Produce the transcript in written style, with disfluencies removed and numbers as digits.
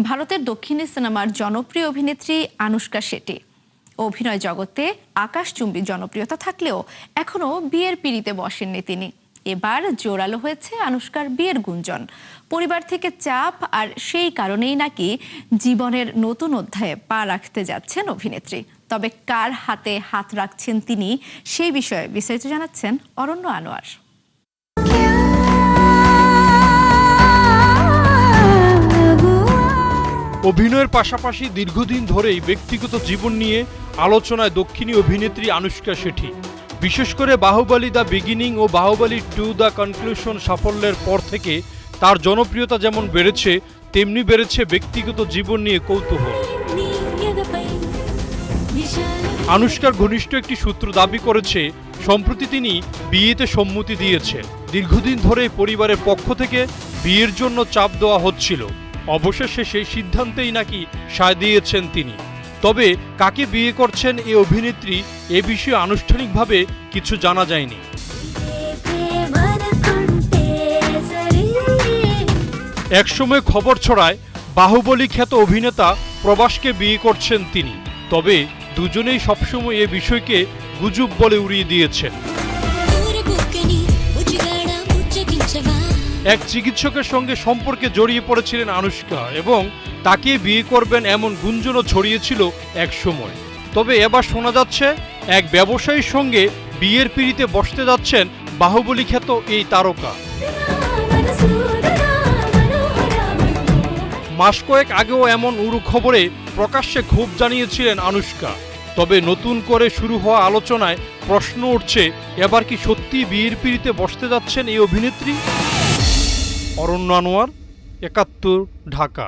ভারতের দক্ষিণী সিনেমার জনপ্রিয় অভিনেত্রী আনুশকা শেঠি। অভিনয় জগতে আকাশচুম্বী জনপ্রিয়তা থাকলেও এখনো বিয়ের পিঁড়িতে বসেননি তিনি। এবার জোরালো হয়েছে আনুশকার বিয়ের গুঞ্জন। পরিবার থেকে চাপ আর সেই কারণেই নাকি জীবনের নতুন অধ্যায়ে পা রাখতে যাচ্ছেন অভিনেত্রী। তবে কার হাতে হাত রাখছেন তিনি, সেই বিষয়ে বিস্তারিত জানাচ্ছেন অরণ্য আনোয়ার। অভিনয়ের পাশাপাশি দীর্ঘদিন ধরেই ব্যক্তিগত জীবন নিয়ে আলোচনায় দক্ষিণী অভিনেত্রী আনুশকা শেঠি। বিশেষ করে বাহুবলী দ্য বিগিনিং ও বাহুবলী 2 দ্য কনক্লুশন সাফল্যের পর থেকে তার জনপ্রিয়তা যেমন বেড়েছে, তেমনি বেড়েছে ব্যক্তিগত জীবন নিয়ে কৌতূহল। আনুশকার ঘনিষ্ঠ একটি সূত্র দাবি করেছে, সম্প্রতি তিনি বিয়েতে সম্মতি দিয়েছেন। দীর্ঘদিন ধরে পরিবারের পক্ষ থেকে বিয়ের জন্য চাপ দেওয়া হচ্ছিল। অবশেষে সেই সিদ্ধান্তেই নাকি সায় দিয়েছেন তিনি। তবে কাকে বিয়ে করছেন এই অভিনেত্রী, এ বিষয়ে আনুষ্ঠানিকভাবে কিছু জানা যায়নি। একসময় খবর ছড়ায় বাহুবলী খ্যাত অভিনেতা প্রভাসকে বিয়ে করছেন তিনি। তবে দুজনেই সবসময় এ বিষয়কে গুজব বলে উড়িয়ে দিয়েছেন। এক চিকিৎসকের সঙ্গে সম্পর্কে জড়িয়ে পড়েছিলেন আনুশকা এবং তাকে বিয়ে করবেন এমন গুঞ্জনও ছড়িয়েছিল এক সময়। তবে এবার শোনা যাচ্ছে এক ব্যবসায়ীর সঙ্গে বিয়ের পিঁড়িতে বসতে যাচ্ছেন বাহুবলী খ্যাত এই তারকা। মাস কয়েক আগেও এমন উড়ু খবরে প্রকাশ্যে ক্ষোভ জানিয়েছিলেন আনুশকা। তবে নতুন করে শুরু হওয়া আলোচনায় প্রশ্ন উঠছে, এবার কি সত্যি বিয়ের পিঁড়িতে বসতে যাচ্ছেন এই অভিনেত্রী? অরণ্য আনোয়ার, ৭১, ঢাকা।